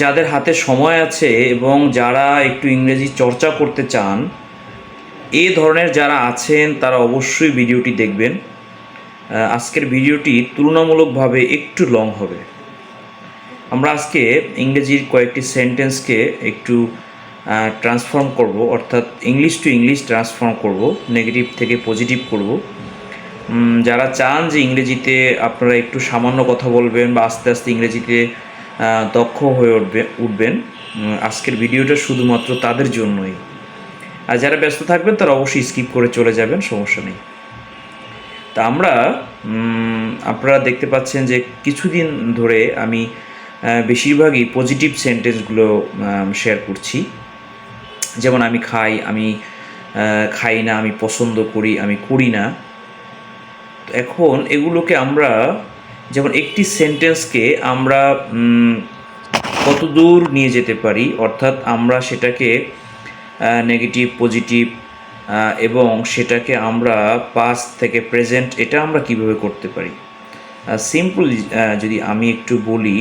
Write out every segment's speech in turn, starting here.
যাদের হাতে সময় আছে এবং যারা একটু ইংরেজি চর্চা করতে চান, এ ধরনের যারা আছেন তারা অবশ্যই ভিডিওটি দেখবেন। আজকের ভিডিওটি তুলনামূলকভাবে একটু লং হবে। আমরা আজকে ইংরেজির কয়েকটি সেন্টেন্সকে একটু ট্রান্সফর্ম করব, অর্থাৎ ইংলিশ টু ইংলিশ ট্রান্সফর্ম করব, নেগেটিভ থেকে পজিটিভ করব। যারা চান যে ইংরেজিতে আপনারা একটু সামান্য কথা বলবেন বা আস্তে আস্তে ইংরেজিতে দক্ষ হয়ে উঠবেন, আজকের ভিডিওটা শুধুমাত্র তাদের জন্যই। আর যারা ব্যস্ত থাকবেন তারা অবশ্যই স্কিপ করে চলে যাবেন, সমস্যা নেই। তা আপনারা দেখতে পাচ্ছেন যে কিছুদিন ধরে আমি বেশিরভাগই পজিটিভ সেন্টেন্সগুলো শেয়ার করছি। যেমন আমি খাই, আমি খাই না, আমি পছন্দ করি, আমি করি না। তো এখন এগুলোকে আমরা যেমন একটি সেন্টেন্সকে আমরা কত দূর নিয়ে যেতে পারি, অর্থাৎ আমরা সেটাকে নেগেটিভ পজিটিভ এবং সেটাকে আমরা পাস্ট থেকে প্রেজেন্ট, এটা আমরা কিভাবে করতে পারি। সিম্পল যদি আমি একটু বলি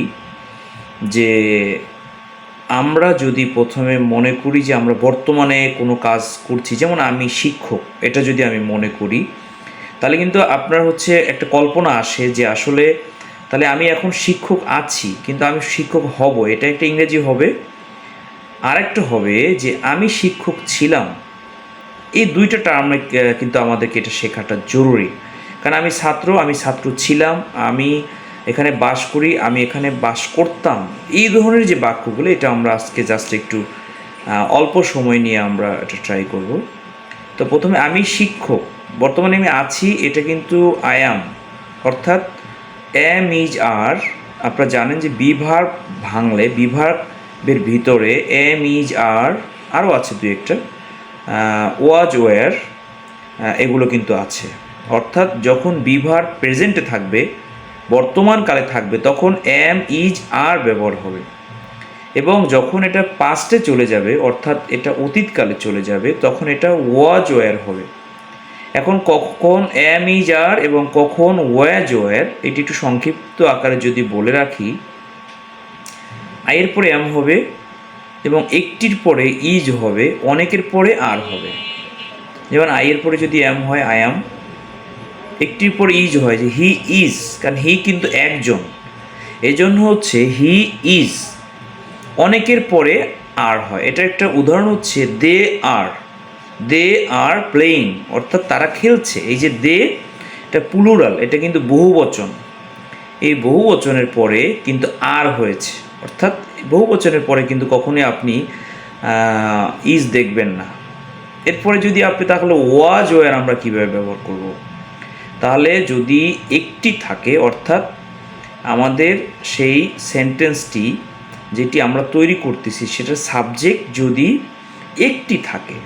যে আমরা যদি প্রথমে মনে করি যে আমরা বর্তমানে কোনো কাজ করছি, যেমন আমি শিক্ষক, এটা যদি আমি মনে করি, তাহলে কিন্তু আপনার হচ্ছে একটা কল্পনা আসে যে আসলে তাহলে আমি এখন শিক্ষক আছি, কিন্তু আমি শিক্ষক হব, এটা একটা ইংরেজি হবে। আরেকটা হবে যে আমি শিক্ষক ছিলাম। এই দুইটা টার্ম কিন্তু আমাদেরকে এটা শেখাটা জরুরি, কারণ আমি ছাত্র ছিলাম, আমি এখানে বাস করি, আমি এখানে বাস করতাম। এই ধরনের যে বাক্যগুলো, এটা আমরা আজকে জাস্ট একটু অল্প সময় নিয়ে আমরা এটা ট্রাই করব। তো প্রথমে আমি শিক্ষক, বর্তমানে আমি আছি, এটা কিন্তু আই অ্যাম, অর্থাৎ এম ইজ আর। আপনারা জানেন যে বিভার ভাঙলে বিভার্বের ভিতরে এম ইজ আর, আরও আছে দু একটা, ওয়াজ ওয়ার, এগুলো কিন্তু আছে। অর্থাৎ যখন বিভার প্রেজেন্টে থাকবে, বর্তমানকালে থাকবে, তখন এম ইজ আর ব্যবহার হবে, এবং যখন এটা পাস্টে চলে যাবে, অর্থাৎ এটা অতীতকালে চলে যাবে, তখন এটা ওয়াজ ওয়ার হবে। এখন কখন এম ইজ আর এবং কখন ওয়াজ ওয়ার, এটি একটু সংক্ষিপ্ত আকারে যদি বলে রাখি, আয়ের পরে এম হবে এবং একটির পরে ইজ হবে, অনেকের পরে আর হবে। যেমন আইয়ের পরে যদি এম হয় আই অ্যাম, একটির পরে ইজ হয় যে হি ইজ, কারণ হি কিন্তু একজন, এই জন্য হচ্ছে হি ইজ। অনেকের পরে আর হয়, এটা একটা উদাহরণ হচ্ছে দে আর প্লেইং, অর্থাৎ তারা খেলছে। এই যে দে, এটা প্লুরাল, এটা কিন্তু বহুবচন। এই বহুবচনের পরে কিন্তু আর হয়েছে, অর্থাৎ বহুবচনের পরে কিন্তু কখনোই আপনি ইজ দেখবেন না। এরপরে যদি আপনি, তাহলে ওয়াজ ওয়ার আমরা কীভাবে ব্যবহার করব, তাহলে যদি একটি থাকে, অর্থাৎ আমাদের সেই সেন্টেন্সটি যেটি আমরা তৈরি করতেছি সেটার সাবজেক্ট যদি একটি থাকে,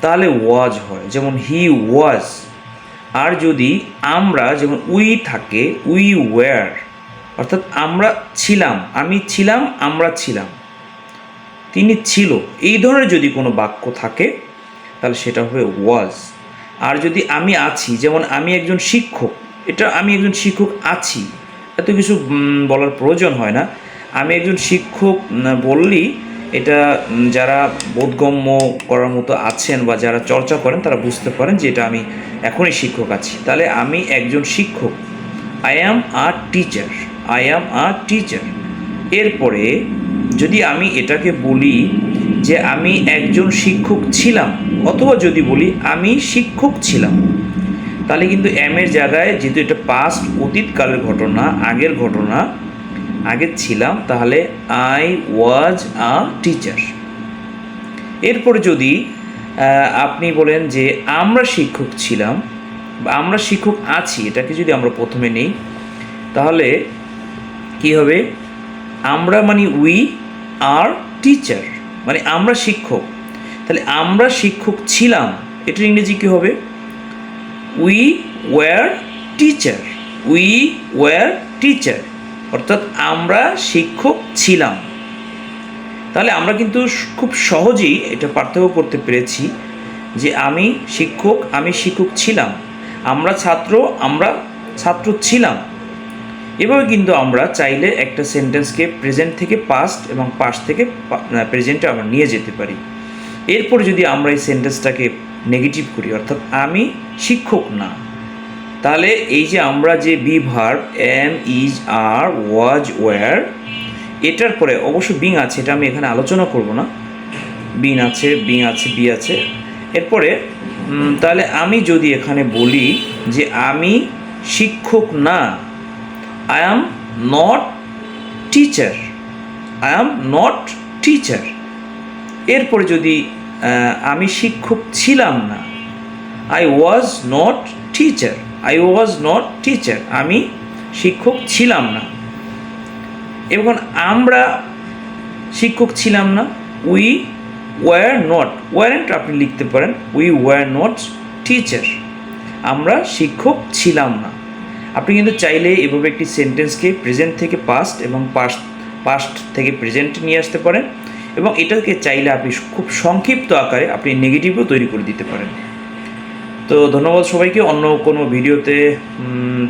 তাহলে ওয়াজ হয়, যেমন হি ওয়াজ। আর যদি আমরা, যেমন উই থাকে, উই ওয়্যার, অর্থাৎ আমরা ছিলাম, আমি ছিলাম, আমরা ছিলাম, তিনি ছিল, এই ধরনের যদি কোনো বাক্য থাকে তাহলে সেটা হবে ওয়াজ। আর যদি আমি আছি, যেমন আমি একজন শিক্ষক, এটা আমি একজন শিক্ষক আছি, এত কিছু বলার প্রয়োজন হয় না। আমি একজন শিক্ষক বললেই এটা যারা বোধগম্য করার মতো আছেন বা যারা চর্চা করেন তারা বুঝতে পারেন যে এটা আমি এখনই শিক্ষক আছি। তাহলে আমি একজন শিক্ষক, I am a teacher, I am a teacher. এরপরে যদি আমি এটাকে বলি যে আমি একজন শিক্ষক ছিলাম, অথবা যদি বলি আমি শিক্ষক ছিলাম, তাহলে কিন্তু এমের জায়গায়, যেহেতু এটা পাস্ট অতীতকালের ঘটনা, আগের ঘটনা, আগে ছিলাম, তাহলে আই ওয়াজ আ টিচার। এরপরে যদি আপনি বলেন যে আমরা শিক্ষক ছিলাম বা আমরা শিক্ষক আছি, এটাকে যদি আমরা প্রথমে নিই, তাহলে কি হবে, আমরা মানে উই আর টিচার, মানে আমরা শিক্ষক। তাহলে আমরা শিক্ষক ছিলাম, এটার ইংরেজি কী হবে, we were teacher, we were teacher, অর্থাৎ আমরা শিক্ষক ছিলাম। তাহলে আমরা কিন্তু খুব সহজেই এটা পার্থক্য করতে পেরেছি যে আমি শিক্ষক ছিলাম, আমরা ছাত্র ছিলাম। এভাবে কিন্তু আমরা চাইলে একটা সেন্টেন্সকে প্রেজেন্ট থেকে পাস্ট এবং পাস্ট থেকে প্রেজেন্টে আমরা নিয়ে যেতে পারি। এরপর যদি আমরা এই সেন্টেন্সটাকে নেগেটিভ করি, অর্থাৎ আমি শিক্ষক না, তাহলে এই যে আমরা যে be verb am, is, are, was, were, এটার পরে অবশ্য বিং আছে, এটা আমি এখানে আলোচনা করব না। বিং আছে, বি আছে। এরপরে তাহলে আমি যদি এখানে বলি যে আমি শিক্ষক না, I am not teacher, I am not teacher. এরপরে যদি আমি শিক্ষক ছিলাম না, I was not teacher, I was not teacher, আমি শিক্ষক ছিলাম না। এবং আমরা শিক্ষক ছিলাম না, উই ওয়্যার নট, ওয়ারেন্ট আপনি লিখতে পারেন, উই ওয়্যার নট টিচার, আমরা শিক্ষক ছিলাম না। আপনি কিন্তু চাইলে এভাবে একটি সেন্টেন্সকে প্রেজেন্ট থেকে পাস্ট এবং পাস্ট থেকে প্রেজেন্টে নিয়ে আসতে পারেন, এবং এটাকে চাইলে আপনি খুব সংক্ষিপ্ত আকারে আপনি নেগেটিভও তৈরি করে দিতে পারেন। তো ধন্যবাদ সবাইকে। অন্য কোনো ভিডিওতে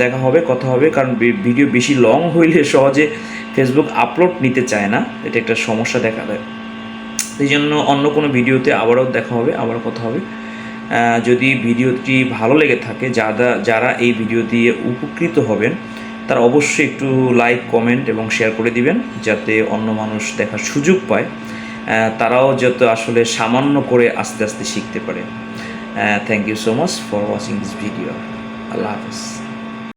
দেখা হবে, কথা হবে, কারণ ভিডিও বেশি লং হইলে সহজে ফেসবুক আপলোড নিতে চায় না, এটা একটা সমস্যা দেখা দেয়। এই জন্য অন্য কোনো ভিডিওতে আবারও দেখা হবে, আবারও কথা হবে। যদি ভিডিওটি ভালো লেগে থাকে, যারা এই ভিডিও দিয়ে উপকৃত হবেন, তারা অবশ্যই একটু লাইক, কমেন্ট এবং শেয়ার করে দিবেন, যাতে অন্য মানুষ দেখার সুযোগ পায়, তারাও যাতে আসলে সামান্য করে আস্তে আস্তে শিখতে পারে। Thank you so much for watching this video. আল্লাহ হাফেজ।